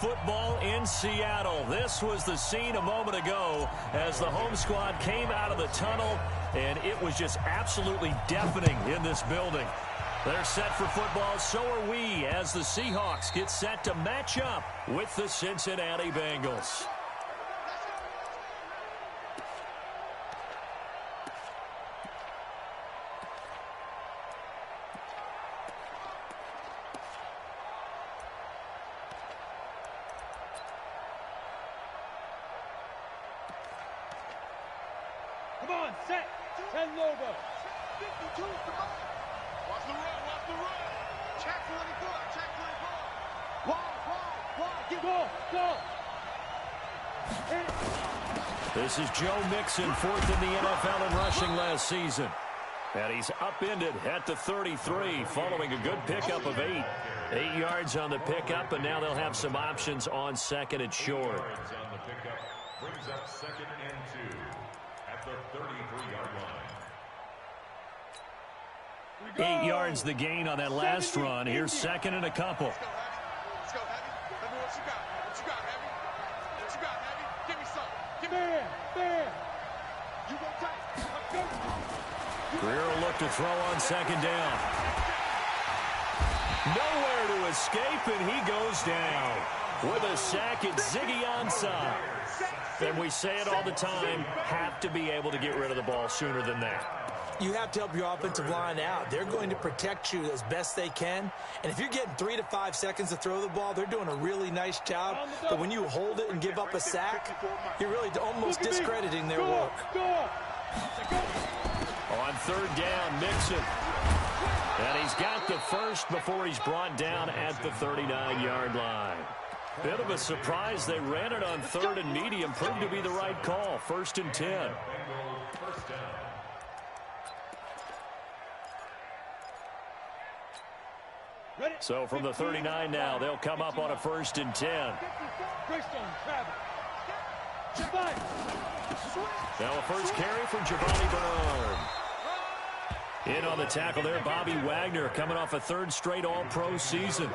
football in Seattle. This was the scene a moment ago as the home squad came out of the tunnel, and it was just absolutely deafening in this building. They're set for football, so are we, as the Seahawks get set to match up with the Cincinnati Bengals. Come on, set. 10 logo. 52, come on. Watch the run, watch the run. Check 24, check 24. Wide, get go. This is Joe Mixon, fourth in the NFL in rushing last season. And he's upended at the 33 following a good pickup of 8. 8 yards on the pickup, and now they'll have some options on second and short. Brings up second and 2 at the 33-yard line. 8 yards the gain on that last run. Here's second and a couple. Let's go, Heavy. Tell me what you got. What you got, Heavy? What you got, Heavy? Give me some. Give me there. You go tight. Let's go. Greer will look to throw on second down. Nowhere to escape, and he goes down. With a sack, it's Ziggy Ansah. And we say it all the time, have to be able to get rid of the ball sooner than that. You have to help your offensive line out. They're going to protect you as best they can. And if you're getting 3 to 5 seconds to throw the ball, they're doing a really nice job. But when you hold it and give up a sack, you're really almost discrediting their work. On third down, Mixon. And he's got the first before he's brought down at the 39-yard line. Bit of a surprise. They ran it on third and medium. Proved to be the right call. First and 10. So from the 39 now, they'll come up on a first and 10. Now a first carry from Giovanni Bernard. In on the tackle there, Bobby Wagner, coming off a third straight All-Pro season.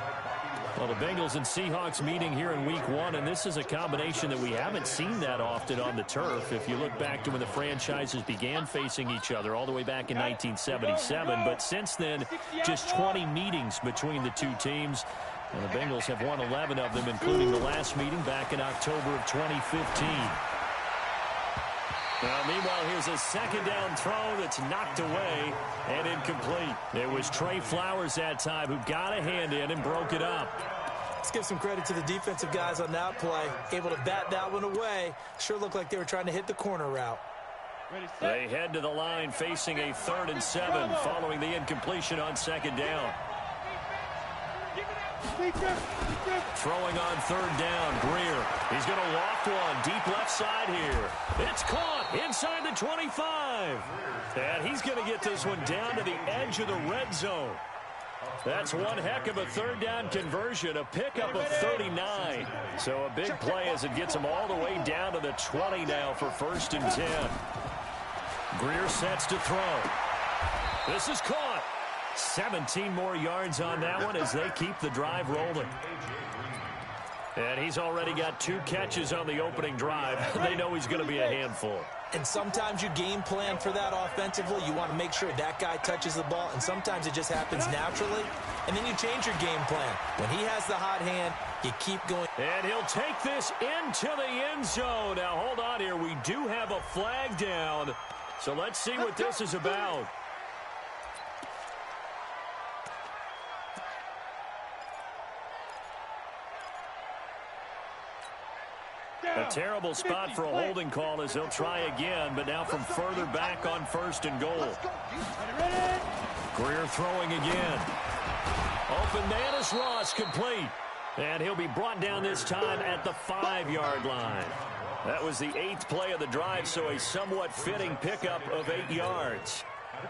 Well, the Bengals and Seahawks meeting here in Week 1, and this is a combination that we haven't seen that often on the turf. If you look back to when the franchises began facing each other all the way back in 1977, but since then, just 20 meetings between the two teams. And the Bengals have won 11 of them, including the last meeting back in October of 2015. Now, meanwhile, here's a second down throw that's knocked away and incomplete. It was Trey Flowers that time who got a hand in and broke it up. Let's give some credit to the defensive guys on that play. Able to bat that one away. Sure looked like they were trying to hit the corner route. They head to the line facing a 3rd and 7 following the incompletion on second down. Throwing on third down, Greer. He's going to loft one deep left side here. It's caught inside the 25. And he's going to get this one down to the edge of the red zone. That's one heck of a third down conversion, a pickup of 39. So a big play as it gets him all the way down to the 20 now for first and 10. Greer sets to throw. This is caught. 17 more yards on that one as they keep the drive rolling. And he's already got 2 catches on the opening drive. They know he's going to be a handful. And sometimes you game plan for that offensively. You want to make sure that guy touches the ball, and sometimes it just happens naturally. And then you change your game plan. When he has the hot hand, you keep going. And he'll take this into the end zone. Now, hold on here. We do have a flag down. So let's see what this is about. A terrible spot for a holding call as he'll try again, but now from further back on first and goal. Greer throwing again. Open man is Ross, complete. And he'll be brought down this time at the 5-yard line. That was the 8th play of the drive, so a somewhat fitting pickup of 8 yards.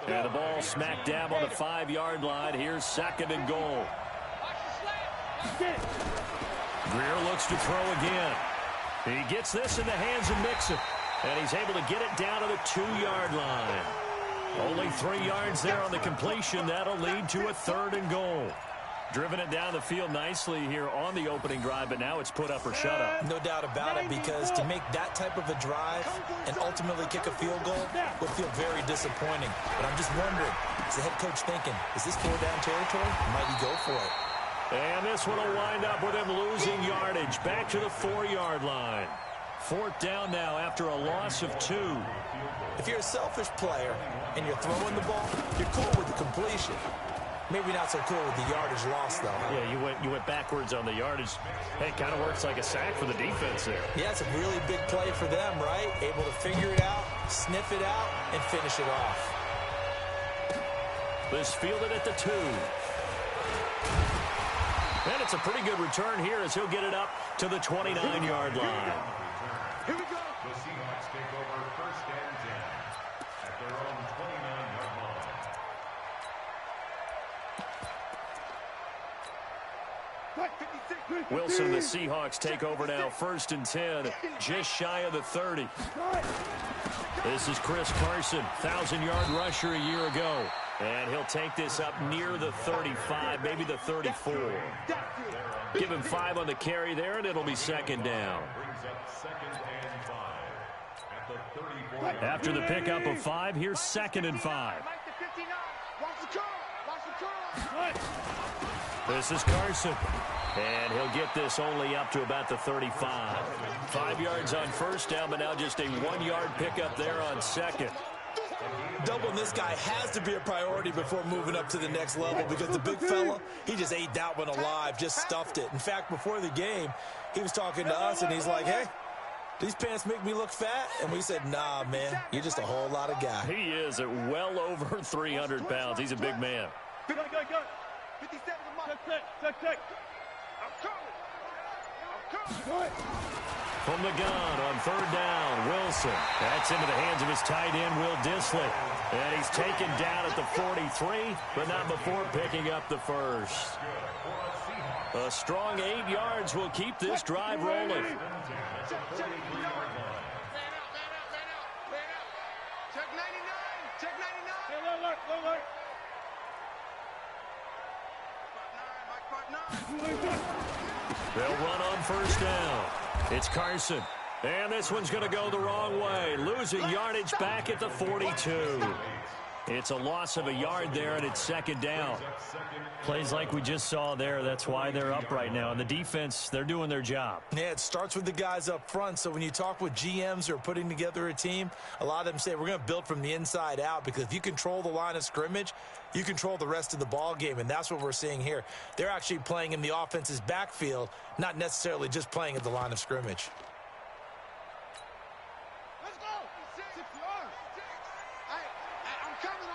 And the ball smack dab on the 5-yard line. Here's second and goal. Greer looks to throw again. He gets this in the hands of Mixon, and he's able to get it down to the 2-yard line. Only 3 yards there on the completion. That'll lead to a 3rd and goal. Driven it down the field nicely here on the opening drive, but now it's put up or shut up. No doubt about it, because to make that type of a drive and ultimately kick a field goal would feel very disappointing. But I'm just wondering, is the head coach thinking, is this 4-down territory? Might he go for it? And this one will wind up with him losing yardage back to the 4-yard line. 4th down now after a loss of 2. If you're a selfish player and you're throwing the ball, you're cool with the completion. Maybe not so cool with the yardage loss, though. Yeah, you went backwards on the yardage. Hey, it kind of works like a sack for the defense there. Yeah, it's a really big play for them, right? Able to figure it out, sniff it out, and finish it off. This fielded at the 2. And it's a pretty good return here as he'll get it up to the 29-yard line. Here we go. The Seahawks take over 1st and 10 at their own 29-yard line. Wilson and the Seahawks take over now, 1st and 10, just shy of the 30. This is Chris Carson, 1,000-yard rusher a year ago. And he'll take this up near the 35, maybe the 34. Give him 5 on the carry there, and it'll be 2nd down. After the pickup of 5, here's 2nd and 5. This is Carson. And he'll get this only up to about the 35. 5 yards on 1st down, but now just a 1-yard pickup there on 2nd. Doubling this guy has to be a priority before moving up to the next level, because the big fella, he just ate that one alive, just stuffed it. In fact, before the game, he was talking to us, and he's like, hey, these pants make me look fat? And we said, nah, man, you're just a whole lot of guy. He is at well over 300 pounds. He's a big man. 57 check. From the gun on 3rd down, Wilson. That's into the hands of his tight end, Will Dissly. And he's taken down at the 43, but not before picking up the first. A strong 8 yards will keep this drive rolling. Check 99. Check 99. Alert. They'll run on 1st down. It's Carson. And this one's going to go the wrong way. Losing yardage back at the 42. It's a loss of a yard there, and it's 2nd down. Plays like we just saw there. That's why they're up right now. And the defense, they're doing their job. Yeah, it starts with the guys up front. So when you talk with GMs who are putting together a team, a lot of them say we're going to build from the inside out, because if you control the line of scrimmage, you control the rest of the ball game, and that's what we're seeing here. They're actually playing in the offense's backfield, not necessarily just playing at the line of scrimmage. Let's go. 6 yards. I'm coming.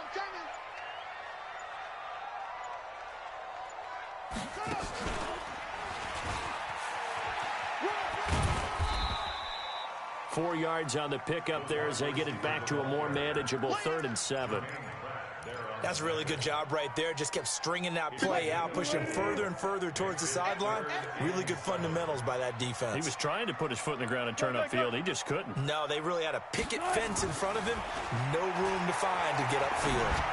Run. 4 yards on the pickup there as they get it back to a more manageable 3rd and 7. That's a really good job right there. Just kept stringing that play out, pushing further and further towards the sideline. Really good fundamentals by that defense. He was trying to put his foot in the ground and turn upfield. He just couldn't. No, they really had a picket fence in front of him. No room to find to get upfield.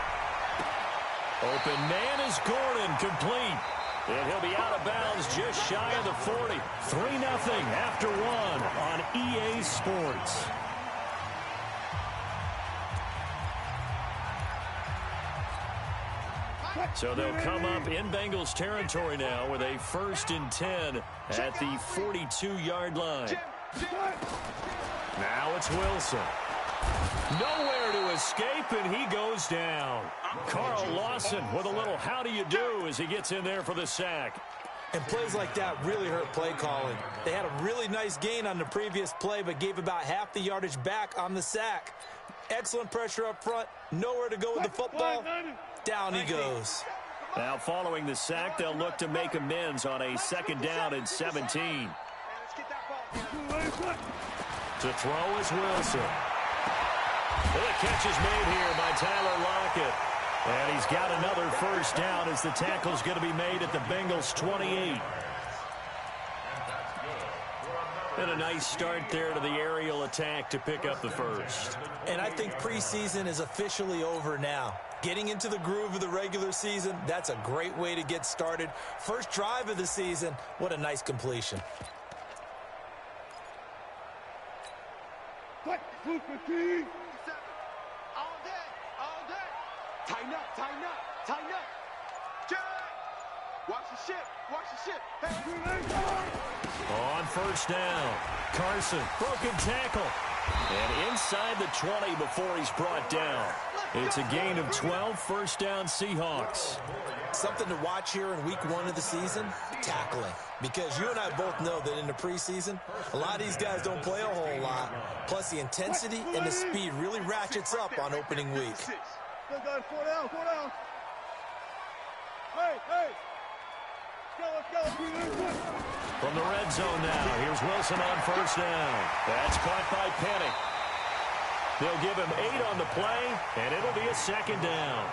Open man is Gordon, complete. And he'll be out of bounds just shy of the 40. 3-0 after 1 on EA Sports. So they'll come up in Bengals territory now with a 1st and 10 at the 42-yard line. Now it's Wilson. Nowhere to escape, and he goes down. Carl Lawson with a little how do you do as he gets in there for the sack. And plays like that really hurt play calling. They had a really nice gain on the previous play, but gave about half the yardage back on the sack. Excellent pressure up front. Nowhere to go with the football. Down he goes. Now following the sack, they'll look to make amends on a 2nd down and 17. To throw is Wilson. And the catch is made here by Tyler Lockett. And he's got another 1st down as the tackle's going to be made at the Bengals 28. And a nice start there to the aerial attack to pick up the first. And I think preseason is officially over now. Getting into the groove of the regular season, that's a great way to get started. First drive of the season, what a nice completion. All day, all day. Tighten up, tighten up, tighten up. Watch the ship, watch the ship. On first down, Carson, broken tackle. And inside the 20 before he's brought down. It's a gain of 12, first down Seahawks. Something to watch here in week 1 of the season, tackling. Because you and I both know that in the preseason, a lot of these guys don't play a whole lot. Plus the intensity and the speed really ratchets up on opening week. Go, guys, 4 down, 4 down. Hey, hey. Let's go. From the red zone now, here's Wilson on first down. That's caught by Penny. They'll give him 8 on the play, and it'll be a second down.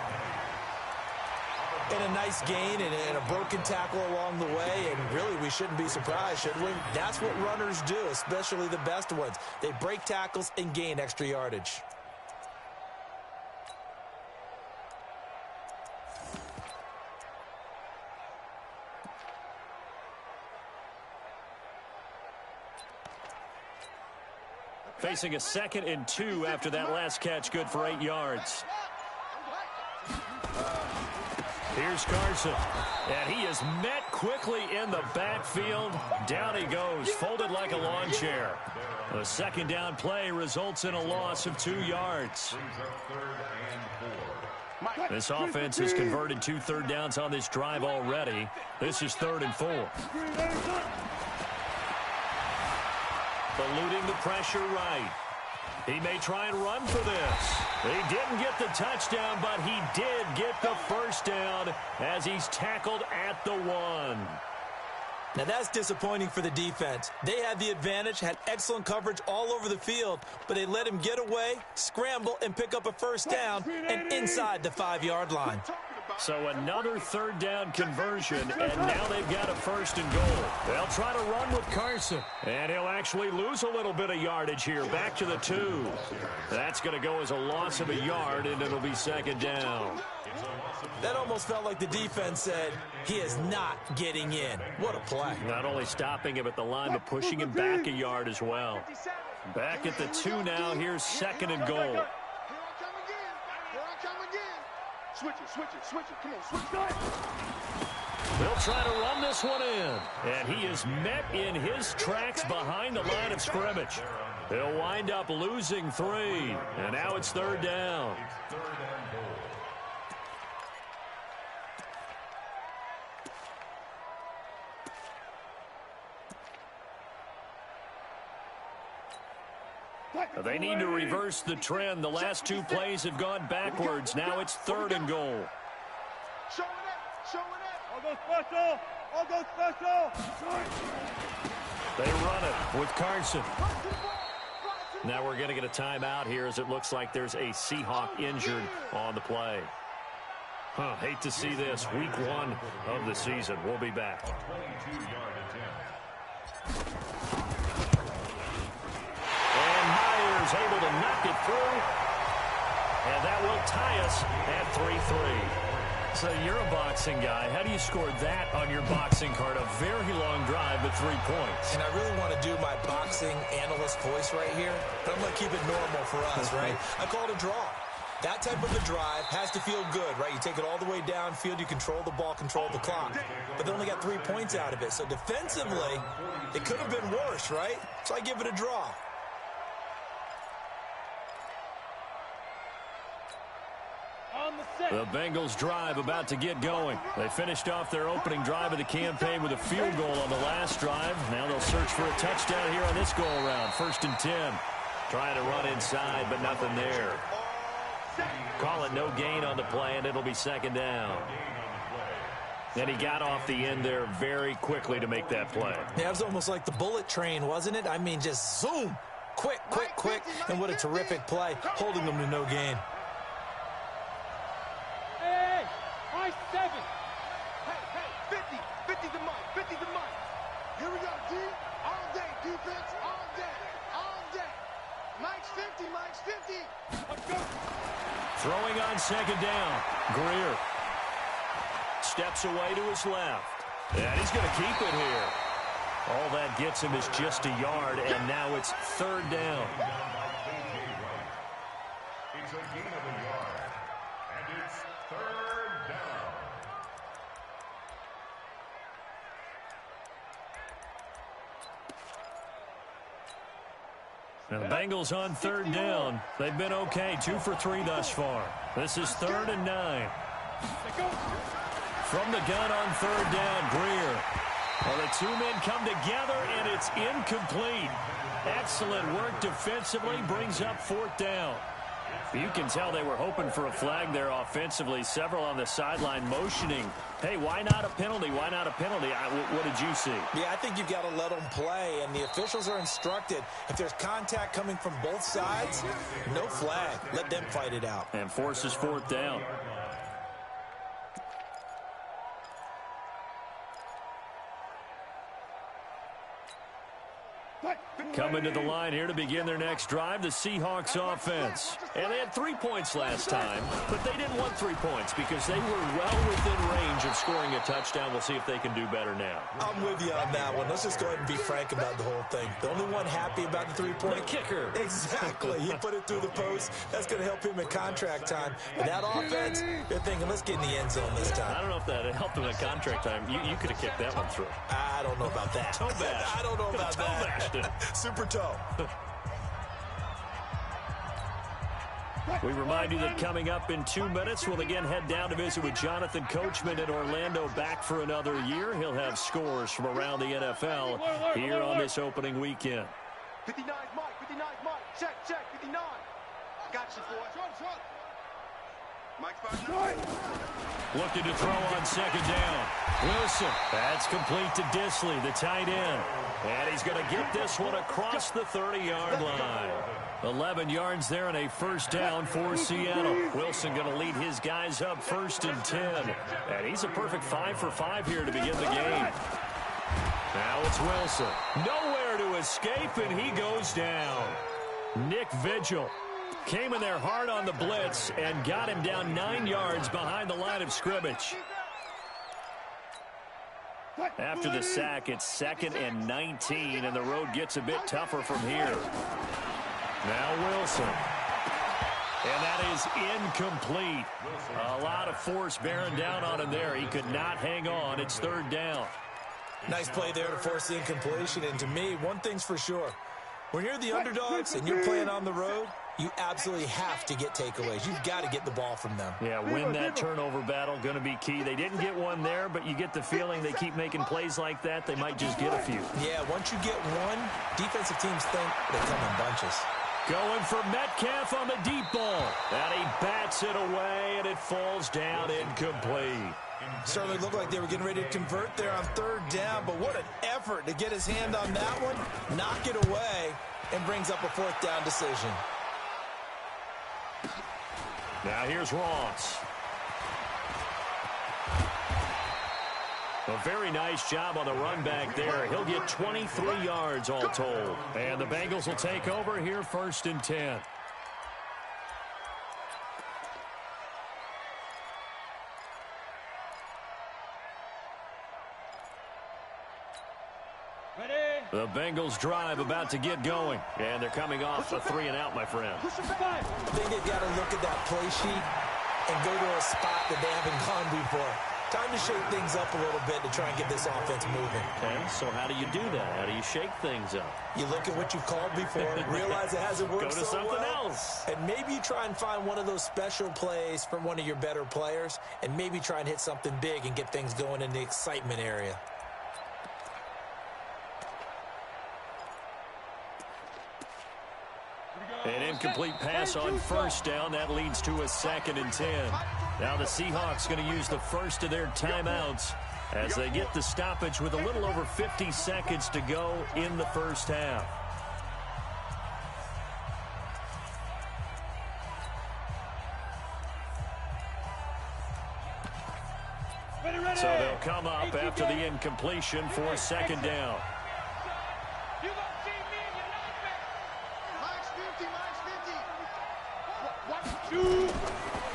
And a nice gain and a broken tackle along the way, and really we shouldn't be surprised, should we? That's what runners do, especially the best ones. They break tackles and gain extra yardage. Facing a 2nd and 2 after that last catch, good for 8 yards. Here's Carson, and he is met quickly in the backfield. Down he goes, folded like a lawn chair. The second down play results in a loss of 2 yards. This offense has converted 2 third downs on this drive already. This is 3rd and 4. Eluding the pressure right. He may try and run for this. He didn't get the touchdown, but he did get the first down as he's tackled at the 1. Now that's disappointing for the defense. They had the advantage, had excellent coverage all over the field, but they let him get away, scramble, and pick up a first down and inside the 5-yard line. So another 3rd down conversion, and now they've got a 1st and goal. They'll try to run with Carson, and he'll actually lose a little bit of yardage here, back to the 2. That's going to go as a loss of a yard, and it'll be 2nd down. That almost felt like the defense said, he is not getting in. What a play. Not only stopping him at the line, but pushing him back a yard as well. Back at the 2 now, here's 2nd and goal. Switch it, come on, switch it. They'll try to run this one in. And he is met in his tracks behind the line of scrimmage. He'll wind up losing 3. And now it's 3rd down. They need to reverse the trend. The last 2 plays have gone backwards. Now it's 3rd and goal. Show it. I'll go special. They run it with Carson. Now we're going to get a timeout here as it looks like there's a Seahawk injured on the play. Hate to see this. Week 1 of the season. We'll be back. Able to knock it through, and that will tie us at 3-3. So you're a boxing guy. How do you score that on your boxing card? A very long drive, but 3 points. And I really want to do my boxing analyst voice right here, but I'm going to keep it normal for us, right? I call it a draw. That type of a drive has to feel good, right? You take it all the way downfield, you control the ball, control the clock. But they only got 3 points out of it. So defensively, it could have been worse, right? So I give it a draw. The Bengals drive about to get going. They finished off their opening drive of the campaign with a field goal on the last drive. Now they'll search for a touchdown here on this go-around. 1st and 10. Trying to run inside, but nothing there. Call it no gain on the play, and it'll be 2nd down. And he got off the end there very quickly to make that play. Yeah, it was almost like the bullet train, wasn't it? I mean, just zoom. Quick. And what a terrific play, holding them to no gain. 7. Hey, 50 the money. Here we go, D. All day defense. 50, Mike's 50. Let's go. Throwing on second down. Greer steps away to his left. And he's going to keep it here. All that gets him is just a yard, and now it's third down. It's a gain of a yard, and it's third down. Now the Bengals on third down. They've been okay, 2 for 3 thus far. This is 3rd and 9. From the gun on third down, Greer. Well, the two men come together, and it's incomplete. Excellent work defensively, brings up 4th down. You can tell they were hoping for a flag there offensively. Several on the sideline motioning, hey, why not a penalty? Why not a penalty? What did you see? Yeah, I think you've got to let them play, and the officials are instructed. If there's contact coming from both sides, no flag. Let them fight it out. And forces 4th down. Coming to the line here to begin their next drive, the Seahawks offense. And they had 3 points last time, but they didn't want 3 points because they were well within range of scoring a touchdown. We'll see if they can do better now. I'm with you on that one. Let's just go ahead and be frank about the whole thing. The only one happy about the 3-point. The kicker. Exactly. He put it through the post. That's going to help him in contract time. But that offense, they're thinking, let's get in the end zone this time. I don't know if that helped him in contract time. You could have kicked that one through. I don't know about that. Toe bash. I don't know about toe that. Bashed it. Super toe. We remind you that coming up in 2 minutes, we'll again head down to visit with Jonathan Coachman in Orlando, back for another year. He'll have scores from around the NFL here on this opening weekend. 59, Mike. 59, Mike. Check, 59. I got you, boy. Mike's 5-9. Looking to throw on second down. Wilson. That's complete to Disley, the tight end. And he's going to get this one across the 30-yard line. 11 yards there and a first down for Seattle. Wilson going to lead his guys up 1st and 10. And he's a perfect 5 for 5 here to begin the game. Now it's Wilson. Nowhere to escape, and he goes down. Nick Vigil came in there hard on the blitz and got him down 9 yards behind the line of scrimmage. After the sack, it's 2nd and 19, and the road gets a bit tougher from here. Now Wilson. And that is incomplete. A lot of force bearing down on him there. He could not hang on. It's 3rd down. Nice play there to force the incompletion. And to me, one thing's for sure. When you're the underdogs and you're playing on the road, you absolutely have to get takeaways. You've got to get the ball from them. Yeah, win that turnover battle, going to be key. They didn't get one there, but you get the feeling they keep making plays like that, they might just get a few. Yeah, once you get one, defensive teams think they come in bunches. Going for Metcalf on the deep ball. And he bats it away, and it falls down incomplete. Certainly looked like they were getting ready to convert there on 3rd down, but what an effort to get his hand on that one, knock it away, and brings up a 4th down decision. Now here's Ross. A very nice job on the run back there. He'll get 23 yards all told. And the Bengals will take over here 1st and 10. The Bengals drive about to get going. And they're coming off a 3-and-out, my friend. I think they've got to look at that play sheet and go to a spot that they haven't gone before. Time to shake things up a little bit to try and get this offense moving. Okay, so how do you do that? How do you shake things up? You look at what you've called before, realize it hasn't worked so so well. Go to something else. And maybe you try and find one of those special plays from one of your better players, and maybe try and hit something big and get things going in the excitement area. An incomplete pass on 1st down. That leads to a 2nd and 10. Now the Seahawks going to use the first of their timeouts as they get the stoppage with a little over 50 seconds to go in the first half. So they'll come up after the incompletion for 2nd down. You gonna see me in your nightmare. Mike's 50, Mike's 50.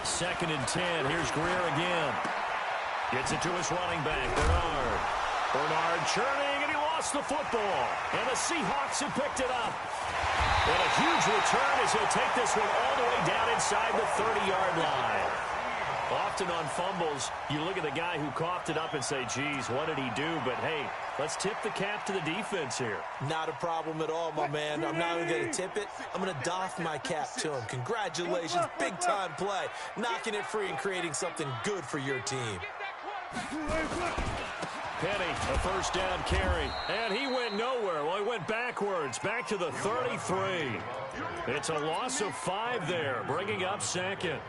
Second and 10. Here's Greer again. Gets it to his running back, Bernard. Bernard churning, and he lost the football. And the Seahawks have picked it up. And a huge return as he'll take this one all the way down inside the 30-yard line. Often on fumbles, you look at the guy who coughed it up and say, geez, what did he do? But, hey, let's tip the cap to the defense here. Not a problem at all, my man. I'm not even going to tip it. I'm going to doff my cap to him. Congratulations, big-time play. Knocking it free and creating something good for your team. Penny, a first down carry. And he went nowhere. Well, he went backwards, back to the 33. It's a loss of 5 there, bringing up second.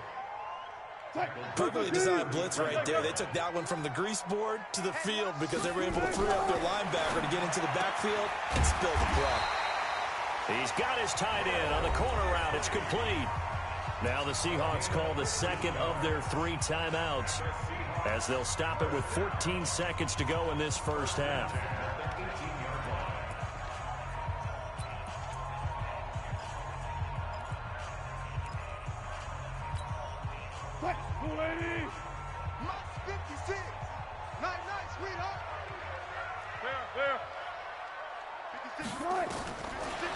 Perfectly designed blitz right there. They took that one from the grease board to the field because they were able to free up their linebacker to get into the backfield and spill the play. He's got his tight end on the corner route. It's complete. Now the Seahawks call the second of their 3 timeouts as they'll stop it with 14 seconds to go in this first half.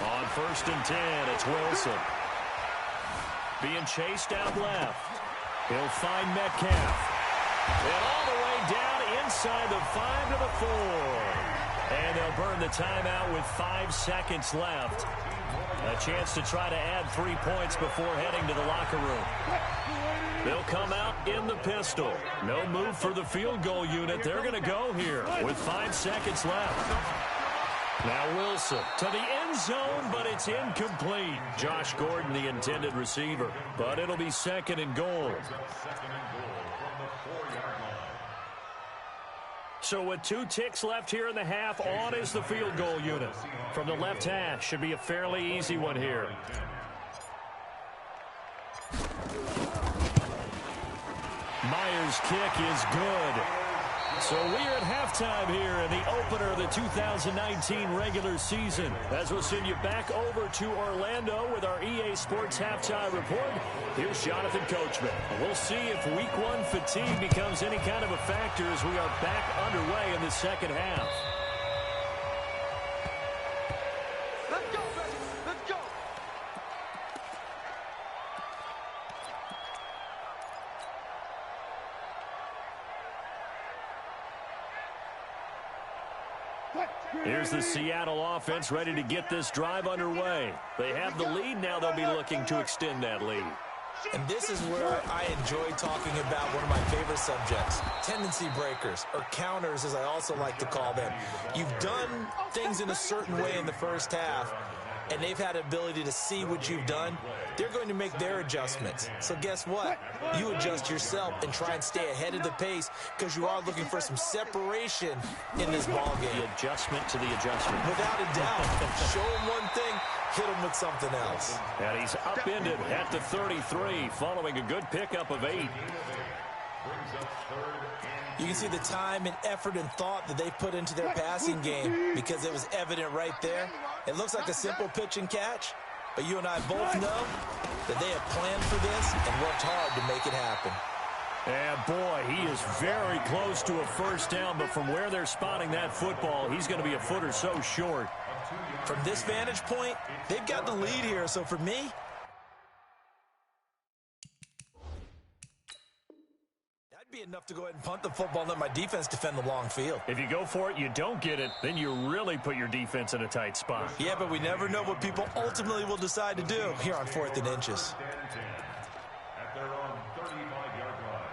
On first and 10, it's Wilson. Being chased out left. He'll find Metcalf. And all the way down inside the 5 to the 4. And they'll burn the timeout with 5 seconds left. A chance to try to add 3 points before heading to the locker room. They'll come out in the pistol. No move for the field goal unit. They're going to go here with 5 seconds left. Now Wilson to the end zone, but it's incomplete. Josh Gordon, the intended receiver. But it'll be second and goal. So with 2 ticks left here in the half, on is the field goal unit. From the left hash, should be a fairly easy one here. Myers' kick is good. So we're at halftime here in the opener of the 2019 regular season. As we'll send you back over to Orlando with our EA Sports Halftime Report, here's Jonathan Coachman. We'll see if Week 1 fatigue becomes any kind of a factor as we are back underway in the second half. Let's go, baby. Let's go. Here's the Seattle offense ready to get this drive underway. They have the lead. Now they'll be looking to extend that lead. And this is where I enjoy talking about one of my favorite subjects, tendency breakers, or counters as I also like to call them. You've done things in a certain way in the first half, and they've had the ability to see what you've done. They're going to make their adjustments. So guess what? You adjust yourself and try and stay ahead of the pace because you are looking for some separation in this ball game. The adjustment to the adjustment. Without a doubt. Show them one thing, hit them with something else. And he's upended at the 33 following a good pickup of 8. You can see the time and effort and thought that they put into their passing game because it was evident right there. It looks like a simple pitch and catch, but you and I both know that they have planned for this and worked hard to make it happen. And boy, he is very close to a first down, but from where they're spotting that football, he's going to be a foot or so short. From this vantage point, they've got the lead here, so for me, be enough to go ahead and punt the football and let my defense defend the long field. If you go for it, you don't get it, then you really put your defense in a tight spot. Yeah, but we never know what people ultimately will decide to do here on 4th and inches. At their own 35-yard line.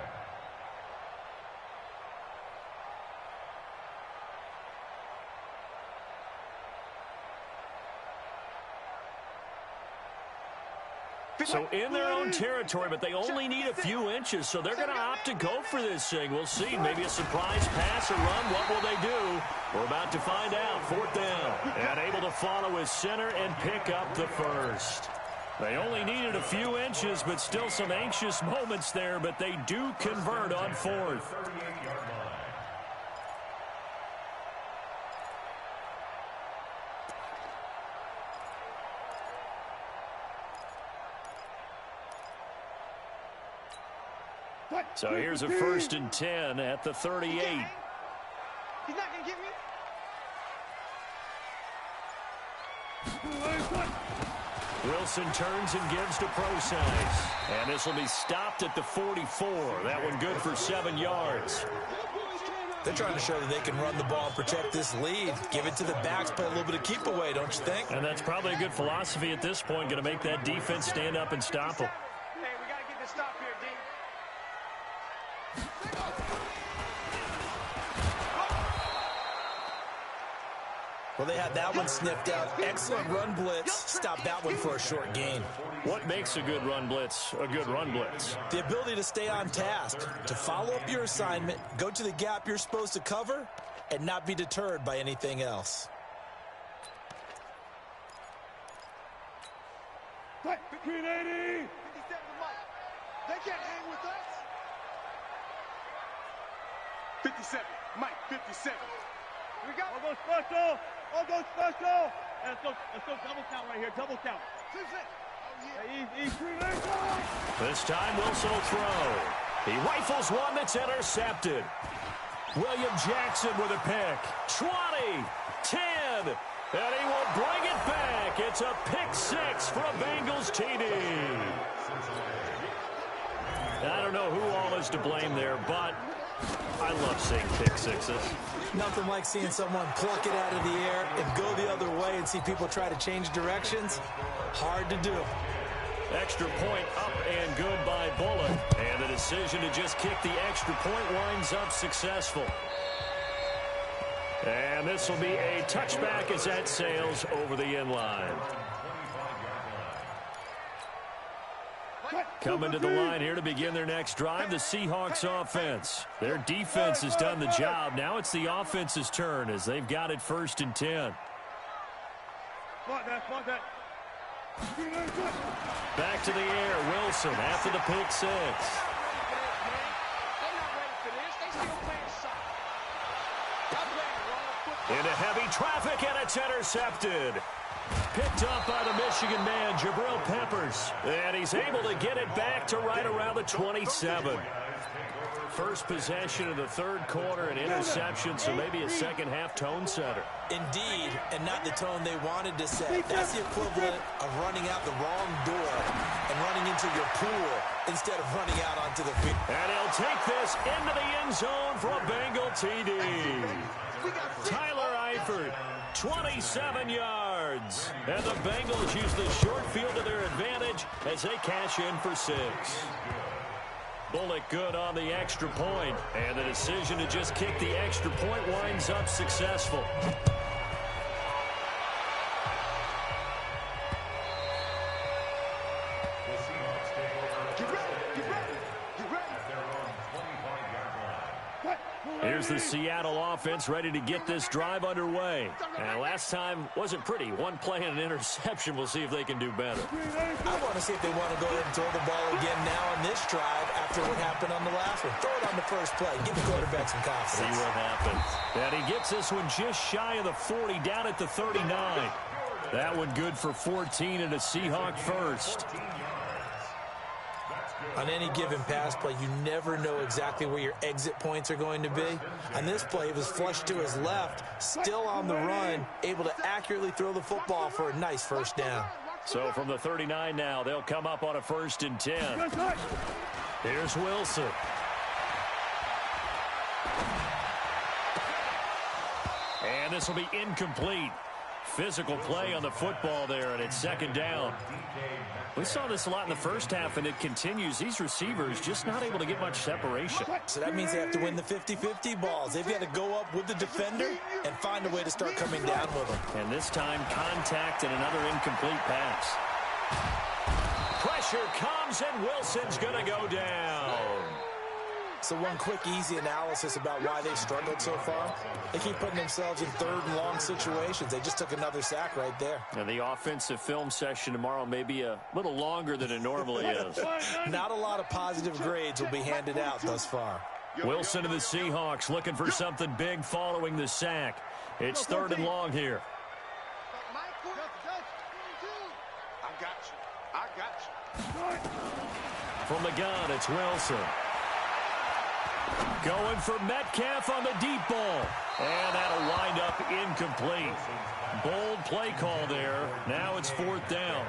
So in their own territory, but they only need a few inches, so they're going to opt to go for this thing. We'll see. Maybe a surprise pass or run. What will they do? We're about to find out. 4th down. And able to follow his center and pick up the first. They only needed a few inches, but still some anxious moments there, but they do convert on 4th. So here's a 1st and 10 at the 38. He's not going to get me. Wilson turns and gives to Procise. And this will be stopped at the 44. That one good for 7 yards. They're trying to show that they can run the ball and protect this lead. Give it to the backs, play a little bit of keep away, don't you think? And that's probably a good philosophy at this point. Going to make that defense stand up and stop them. Hey, we got to get this stop here, D. Well, they had that one sniffed out. Excellent run blitz. Stop that one for a short gain. What makes a good run blitz a good run blitz? The ability to stay on task, to follow up your assignment, go to the gap you're supposed to cover, and not be deterred by anything else. Between 80. 57 to Mike. They can't hang with us. 57. Mike, 57. We got all those special. All those special. Let's go double count right here. Double count. This time Wilson will throw. He rifles one that's intercepted. William Jackson with a pick. 20, 10, and he will bring it back. It's a pick 6 for a Bengals TD. I don't know who all is to blame there, but I love seeing pick sixes. Nothing like seeing someone pluck it out of the air and go the other way and see people try to change directions. Hard to do. Extra point up and good by Bullock. And the decision to just kick the extra point winds up successful. And this will be a touchback as that sails over the end line. Coming to the line here to begin their next drive, the Seahawks offense. Their defense has done the job. Now it's the offense's turn as they've got it 1st and 10. Back to the air, Wilson after the pick 6. Into heavy traffic, and it's intercepted. Picked up by the Michigan man, Jabril Peppers. And he's able to get it back to right around the 27. First possession of the 3rd quarter, an interception, so maybe a second-half tone setter. Indeed, and not the tone they wanted to set. That's the equivalent of running out the wrong door and running into your pool instead of running out onto the field. And he'll take this into the end zone for a Bengal TD. Tyler Eifert, 27 yards. And the Bengals use the short field to their advantage as they cash in for 6. Bullock good on the extra point, and the decision to just kick the extra point winds up successful. Here's the Seattle offense ready to get this drive underway. And last time wasn't pretty. One play and an interception. We'll see if they can do better. I want to see if they want to go ahead and throw the ball again now on this drive after what happened on the last one. Throw it on the first play. Give the quarterback some confidence. See what happens. And he gets this one just shy of the 40, down at the 39. That one good for 14 and a Seahawk first. On any given pass play, you never know exactly where your exit points are going to be. On this play, it was flushed to his left, still on the run, able to accurately throw the football for a nice first down. So from the 39 now, they'll come up on a 1st and 10. Here's Wilson. And this will be incomplete. Physical play on the football there, and it's 2nd down. We saw this a lot in the first half, and it continues. These receivers just not able to get much separation. So that means they have to win the 50-50 balls. They've got to go up with the defender and find a way to start coming down with them. And this time, contact and another incomplete pass. Pressure comes, and Wilson's going to go down. So one quick, easy analysis about why they've struggled so far. They keep putting themselves in 3rd and long situations. They just took another sack right there. And the offensive film session tomorrow may be a little longer than it normally is. Not a lot of positive grades will be handed out thus far. Wilson and the Seahawks looking for something big following the sack. It's 3rd and long here. I got you. From the gun, it's Wilson. Going for Metcalf on the deep ball. And that'll wind up incomplete. Bold play call there. Now it's 4th down.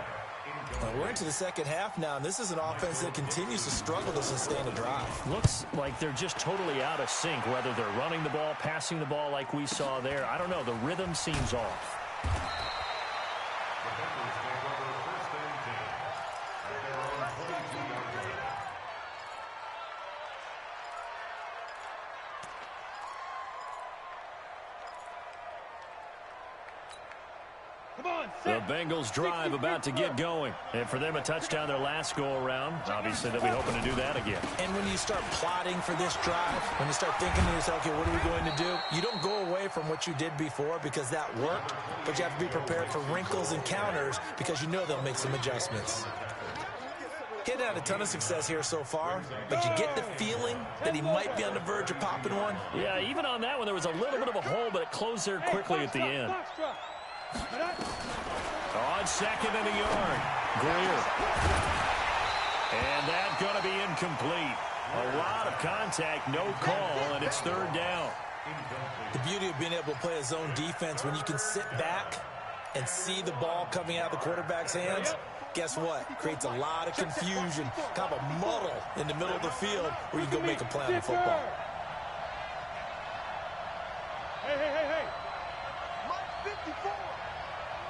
We're into the second half now, and this is an offense that continues to struggle to sustain a drive. Looks like they're just totally out of sync, whether they're running the ball, passing the ball like we saw there. I don't know. The rhythm seems off. The Bengals drive about to get going. And for them, a touchdown their last go-around. Obviously, they'll be hoping to do that again. And when you start plotting for this drive, when you start thinking to yourself, okay, what are we going to do? You don't go away from what you did before because that worked, but you have to be prepared for wrinkles and counters because you know they'll make some adjustments. He's had a ton of success here so far, but you get the feeling that he might be on the verge of popping one. Yeah, even on that one, there was a little bit of a hole, but it closed there quickly at the end. On 2nd and a yard, Greer. And that's going to be incomplete. A lot of contact, no call, and it's 3rd down. The beauty of being able to play a zone defense when you can sit back and see the ball coming out of the quarterback's hands, guess what? Creates a lot of confusion, kind of a muddle in the middle of the field where you can go make a play on the football. Hey. Mike 54.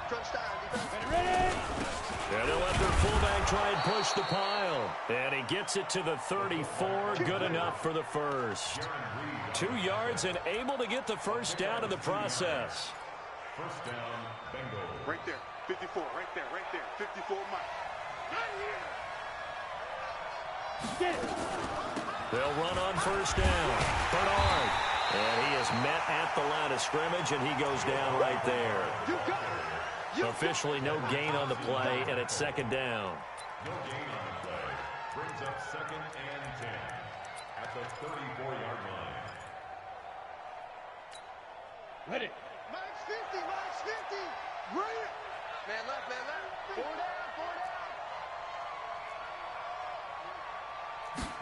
Touchdown. Ready? And they'll let their fullback try and push the pile. And he gets it to the 34. Good enough for the first. 2 yards and able to get the first down in the process. First down, Bengals. Right there. 54. Right there. 54 Mike. Right here. Get it. They'll run on first down. Bernard. And he is met at the line of scrimmage, and he goes down right there. You got it. Officially no gain on the play, and it's 2nd down. No gain on the play. Brings up 2nd and 10 at the 34-yard line. Ready. Mike's 50. Right. Man left. 4 down.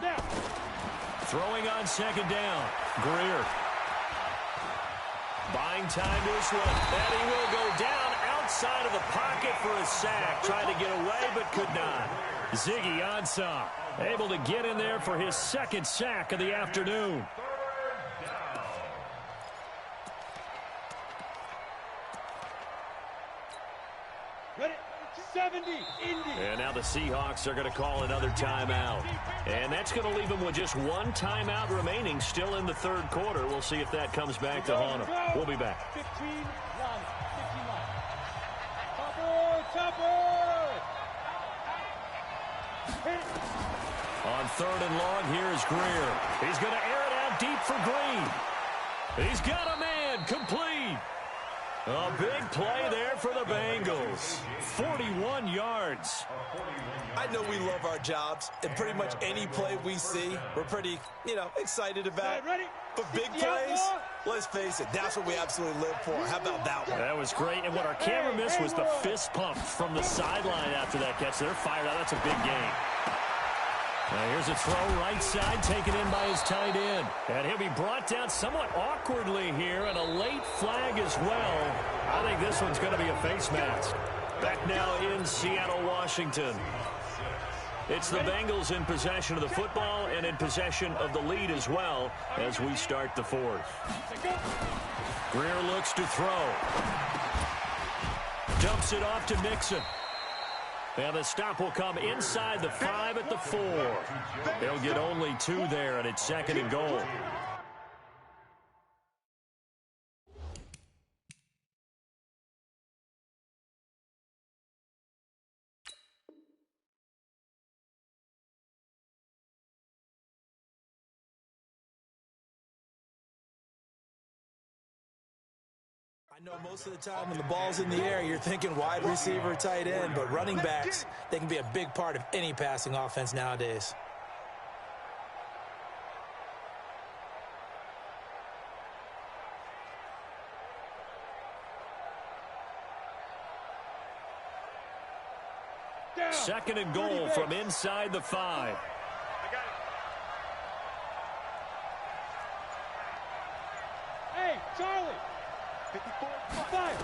Now. Throwing on 2nd down. Greer. Buying time to his left. And he will go down outside of the pocket for a sack. Tried to get away, but could not. Ziggy Ansah able to get in there for his 2nd sack of the afternoon. Ready. 70. Indy. And now the Seahawks are going to call another timeout. And that's going to leave them with just 1 timeout remaining still in the 3rd quarter. We'll see if that comes back to haunt them. We'll be back. 15 Topper. On 3rd and long, here's Greer. He's going to air it out deep for Green. He's got a man, complete. A big play there for the Bengals. 41 yards. I know we love our jobs, and pretty much any play we see, we're pretty, excited about. But big plays, let's face it, that's what we absolutely live for. How about that one? That was great, and what our camera missed was the fist pump from the sideline after that catch. They're fired out. That's a big game. Now here's a throw right side taken in by his tight end. And he'll be brought down somewhat awkwardly here, and a late flag as well. I think this one's going to be a face mask. Back now in Seattle, Washington. It's the Bengals in possession of the football and in possession of the lead as well as we start the 4th. Greer looks to throw. Dumps it off to Mixon. And the stop will come inside the 5 at the 4. They'll get only 2 there, and it's 2nd and goal. I know most of the time when the ball's in the air, you're thinking wide receiver, tight end, but running backs, they can be a big part of any passing offense nowadays. Down. 2nd and goal from inside the 5. Charlie. 54. Fire.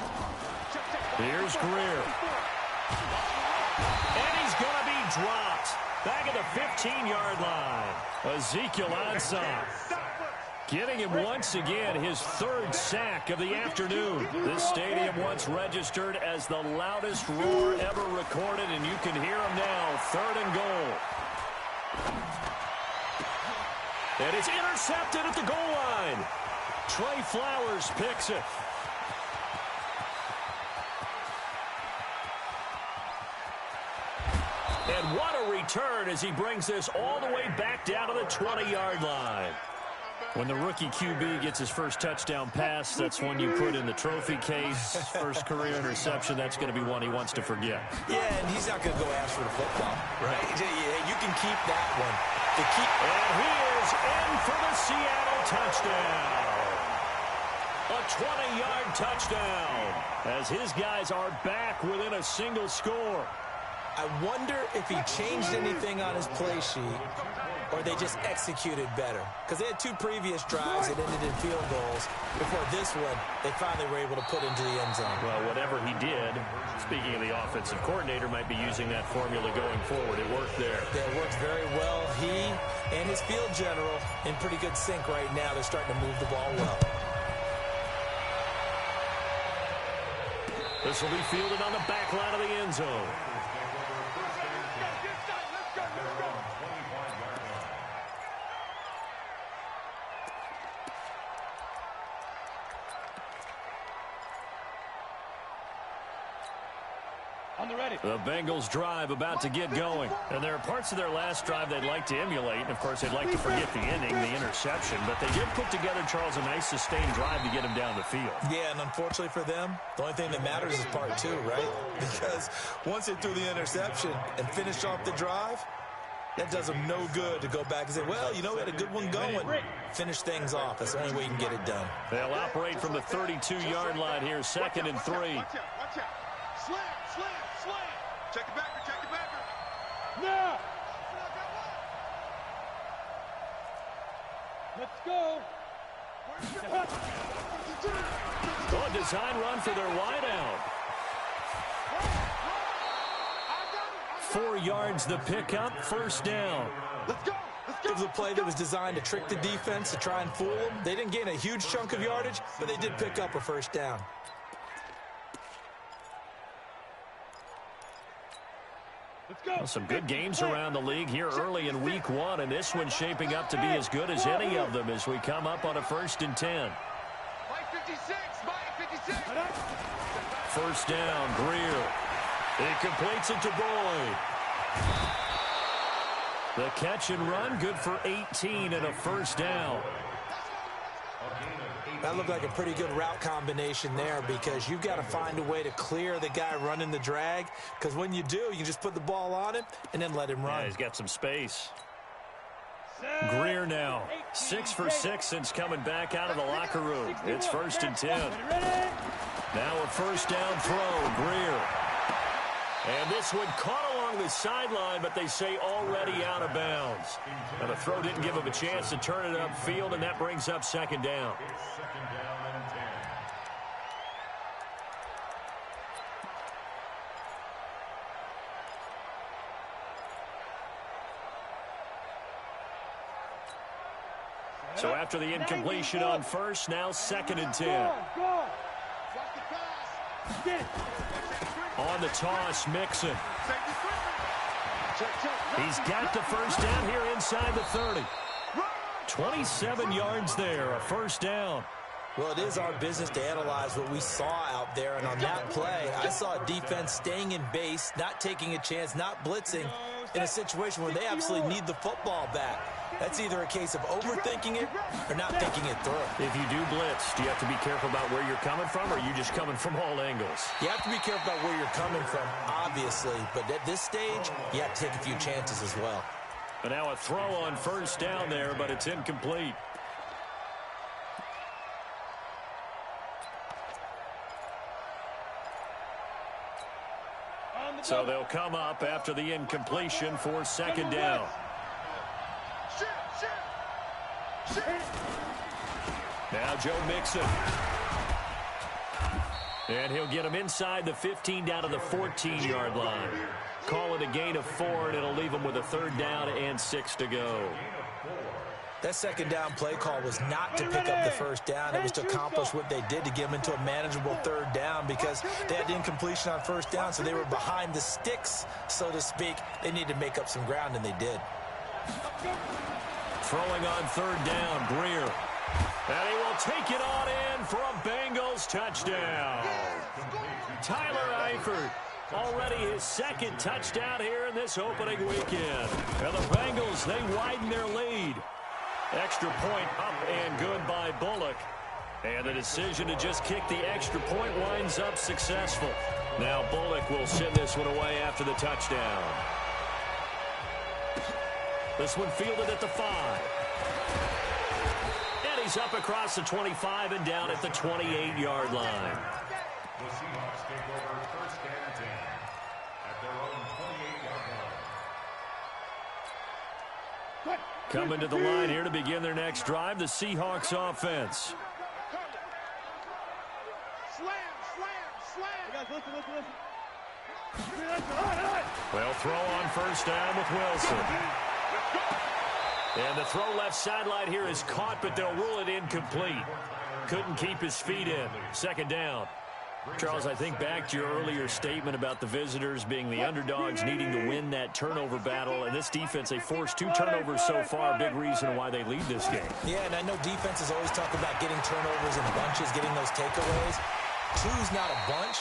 Here's Greer. And he's going to be dropped. Back at the 15-yard line. Ezekiel Ansah. Getting him once again his third sack of the afternoon. This stadium once registered as the loudest roar ever recorded, and you can hear him now. 3rd and goal. And it's intercepted at the goal line. Trey Flowers picks it. And what a return as he brings this all the way back down to the 20-yard line. When the rookie QB gets his first touchdown pass, that's one you put in the trophy case. First career interception, that's going to be one he wants to forget. Yeah, and he's not going to go ask for the football. Right? You can keep that one. And he is in for the Seattle touchdown. A 20-yard touchdown as his guys are back within a single score. I wonder if he changed anything on his play sheet or they just executed better. Because they had 2 previous drives that ended in field goals. Before this one, they finally were able to put into the end zone. Well, whatever he did, speaking of the offensive coordinator, might be using that formula going forward. It worked there. Yeah, it works very well. He and his field general in pretty good sync right now. They're starting to move the ball well. This will be fielded on the back line of the end zone. The Bengals drive about to get going. And there are parts of their last drive they'd like to emulate. And, of course, they'd like to forget the ending, the interception. But they did put together, Charles, a nice sustained drive to get him down the field. Yeah, and unfortunately for them, the only thing that matters is part 2, right? Because once they threw the interception and finished off the drive, that does them no good to go back and say, well, you know, we had a good one going. Finish things off. That's the only way you can get it done. They'll operate from the 32-yard line here, 2nd and 3. Watch out. Slam. Check the backer. Now. Let's go. A design run for their wideout. 4 yards the pickup, 1st down. Let's go. It was a play that was designed to trick the defense, to try and fool them. They didn't gain a huge chunk of yardage, but they did pick up a 1st down. Well, some good games around the league here early in week 1, and this one's shaping up to be as good as any of them as we come up on a 1st and 10. 1st down, Greer. He completes it to Boyd. The catch and run, good for 18 and a 1st down. That looked like a pretty good route combination there because you've got to find a way to clear the guy running the drag, because when you do, you can just put the ball on him and then let him run. Yeah, he's got some space. Greer now, 6 for 6 since coming back out of the locker room. It's 1st and 10. Now a 1st down throw, Greer. And this one caught along the sideline, but they say already out of bounds. Now the throw didn't give him a chance to turn it upfield, and that brings up 2nd down. So after the incompletion on 1st, now 2nd and 10. On the toss, Mixon. He's got the 1st down here inside the 30. 27 yards there, a 1st down. Well, it is our business to analyze what we saw out there, and on that play, I saw a defense staying in base, not taking a chance, not blitzing in a situation where they absolutely need the football back. That's either a case of overthinking it or not thinking it through. If you do blitz, do you have to be careful about where you're coming from, or are you just coming from all angles? You have to be careful about where you're coming from, obviously, but at this stage, you have to take a few chances as well. And now a throw on 1st down there, but it's incomplete. So they'll come up after the incompletion for 2nd down. Now Joe Mixon. And he'll get him inside the 15 down to the 14-yard line. Call it a gain of 4, and it'll leave him with a 3rd down and 6 to go. That 2nd down play call was not to pick up the 1st down. It was to accomplish what they did to get them into a manageable 3rd down because they had incompletion on 1st down, so they were behind the sticks, so to speak. They needed to make up some ground, and they did. Throwing on 3rd down, Greer. And he will take it on in for a Bengals touchdown. Tyler Eifert, already his 2nd touchdown here in this opening weekend. And the Bengals, they widen their lead. Extra point up and good by Bullock. And the decision to just kick the extra point winds up successful. Now Bullock will send this one away after the touchdown. This one fielded at the 5. And he's up across the 25 and down at the 28-yard line. The Seahawks take over 1st and 10 at their own 28-yard line. Coming to the line here to begin their next drive, the Seahawks offense. Well, throw on 1st down with Wilson. And the throw left sideline here is caught, but they'll rule it incomplete. Couldn't keep his feet in. 2nd down. Charles, I think back to your earlier statement about the visitors being the underdogs needing to win that turnover battle. And this defense, they forced 2 turnovers so far, a big reason why they lead this game. Yeah, and I know defenses always talk about getting turnovers in bunches, getting those takeaways. 2's not a bunch,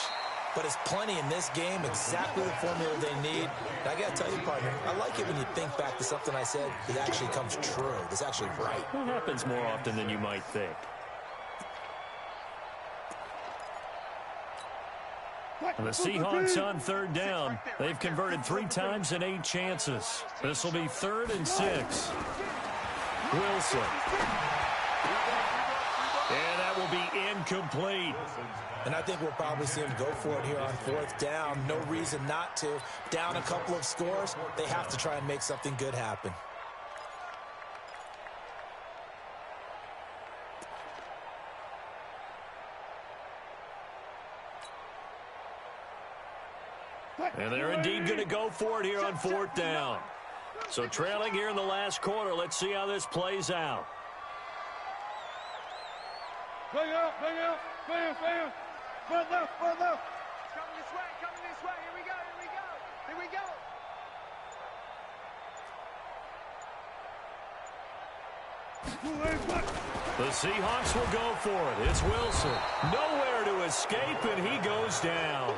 but it's plenty in this game, exactly the formula they need. And I got to tell you, partner, I like it when you think back to something I said that actually comes true. It's actually right. It happens more often than you might think. And the Seahawks on 3rd down. They've converted 3 times in 8 chances. This will be 3rd and 6. Wilson. And that will be incomplete. And I think we'll probably see him go for it here on 4th down. No reason not to. Down a couple of scores, they have to try and make something good happen. And they're indeed going to go for it here on 4th down. So trailing here in the last quarter, let's see how this plays out. Bring out, bring out, bring out, bring out. Front left, front left. Coming this way, Here we go, here we go, here we go. The Seahawks will go for it. It's Wilson. Nowhere to escape, and he goes down.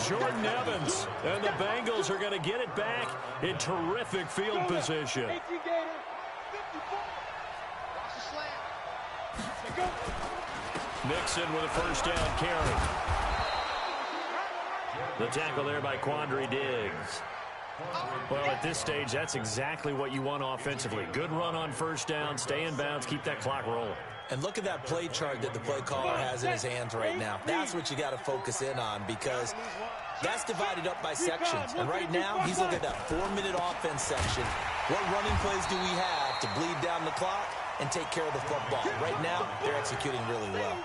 Jordan Evans and the Bengals are going to get it back in terrific field position. Mixon with a 1st down carry. The tackle there by Quandre Diggs. Well, at this stage, that's exactly what you want offensively. Good run on 1st down, stay in bounds, keep that clock rolling. And look at that play chart that the play caller has in his hands right now. That's what you got to focus in on because that's divided up by sections. And right now, he's looking at that 4-minute offense section. What running plays do we have to bleed down the clock and take care of the football? Right now, they're executing really well.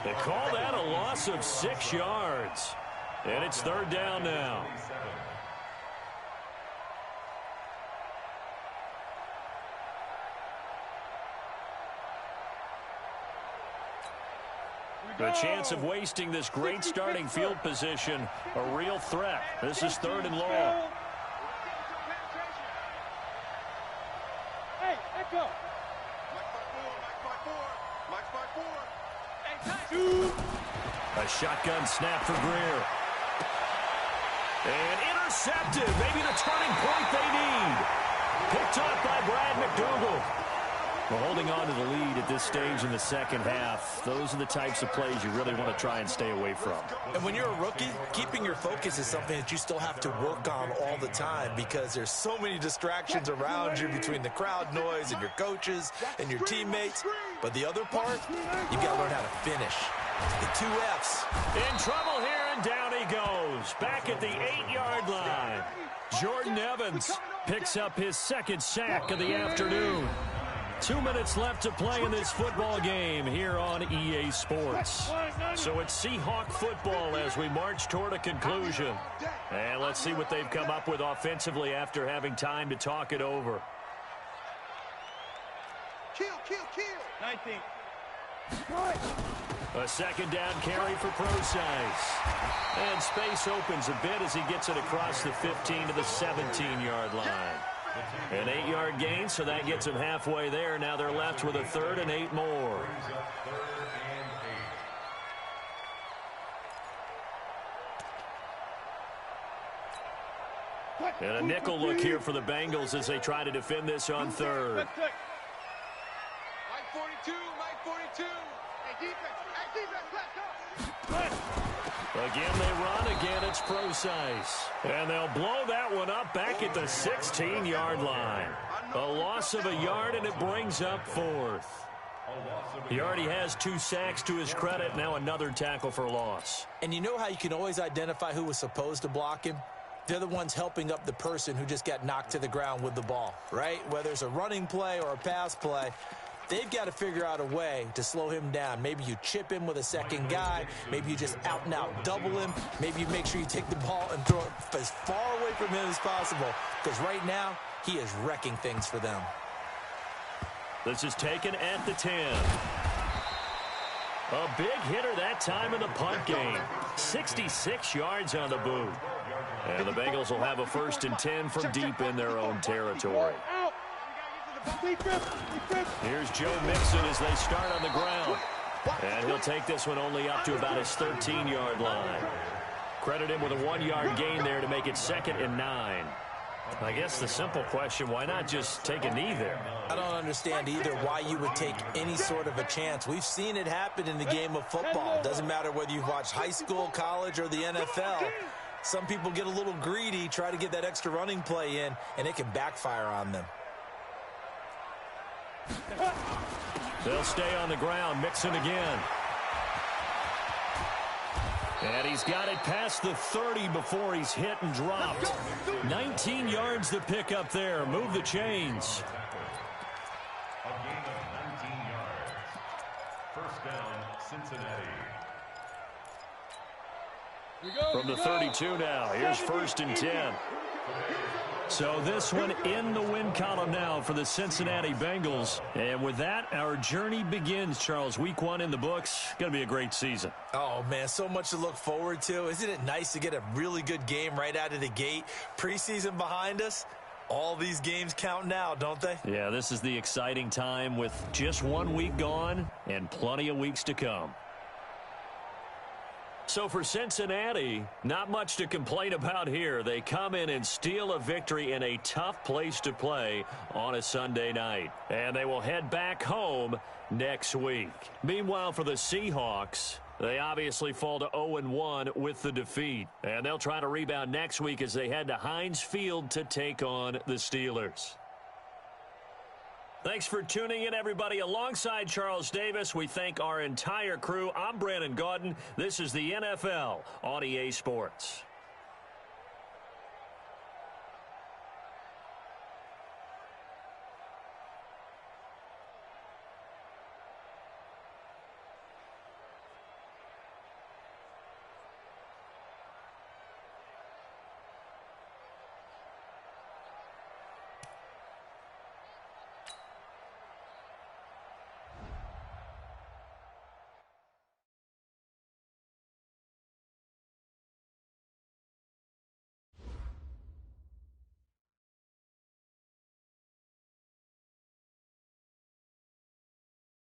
They call that a loss of 6 yards. And it's 3rd down now. The chance of wasting this great starting field position, a real threat. This is 3rd and long. Hey, let's go. A shotgun snap for Greer. And intercepted. Maybe the turning point they need. Picked off by Brad McDougal. Well, holding on to the lead at this stage in the 2nd half, those are the types of plays you really want to try and stay away from. And when you're a rookie, keeping your focus is something that you still have to work on all the time because there's so many distractions around you between the crowd noise and your coaches and your teammates. But the other part, you got to learn how to finish. The 2 F's. In trouble here, and down he goes. Back at the 8-yard line. Jordan Evans picks up his 2nd sack of the afternoon. 2 minutes left to play in this football game here on EA Sports. So it's Seahawk football as we march toward a conclusion. And let's see what they've come up with offensively after having time to talk it over. Kill. 19. A second down carry for Procise. And space opens a bit as he gets it across the 15 to the 17-yard line. An 8-yard gain, so that gets him halfway there. Now they're left with a 3rd and 8 more. And a nickel look here for the Bengals as they try to defend this on 3rd. Mike 42. Hey, defense, let's go. Again, they run. Again, it's Procise. And they'll blow that one up back at the 16-yard line. A loss of a yard, and it brings up 4th. He already has 2 sacks to his credit. Now another tackle for loss. And you know how you can always identify who was supposed to block him? They're the ones helping up the person who just got knocked to the ground with the ball, right? Whether it's a running play or a pass play, they've got to figure out a way to slow him down. Maybe you chip him with a second guy. Maybe you just out-and-out double him. Maybe you make sure you take the ball and throw it as far away from him as possible. Because right now, he is wrecking things for them. This is taken at the 10. A big hitter that time in the punt game. 66 yards on the boot. And the Bengals will have a 1st and 10 from deep in their own territory. Here's Joe Mixon as they start on the ground. And he'll take this one only up to about his 13-yard line. Credit him with a 1-yard gain there to make it 2nd and 9. I guess the simple question, why not just take a knee there? I don't understand either why you would take any sort of a chance. We've seen it happen in the game of football. It doesn't matter whether you've watched high school, college, or the NFL. Some people get a little greedy, try to get that extra running play in, and it can backfire on them. They'll stay on the ground. Mixon again. And he's got it past the 30 before he's hit and dropped. 19 yards to pick up there. Move the chains. A gain of 19 yards. First down, Cincinnati. From the 32 now. Here's 1st and 10. So this one in the win column now for the Cincinnati Bengals. And with that, our journey begins, Charles. Week 1 in the books. Going to be a great season. Oh, man, so much to look forward to. Isn't it nice to get a really good game right out of the gate? Preseason behind us. All these games count now, don't they? Yeah, this is the exciting time with just 1 week gone and plenty of weeks to come. So for Cincinnati, not much to complain about here. They come in and steal a victory in a tough place to play on a Sunday night. And they will head back home next week. Meanwhile, for the Seahawks, they obviously fall to 0-1 with the defeat. And they'll try to rebound next week as they head to Heinz Field to take on the Steelers. Thanks for tuning in, everybody. Alongside Charles Davis, we thank our entire crew. I'm Brandon Gaudin. This is the NFL on EA Sports.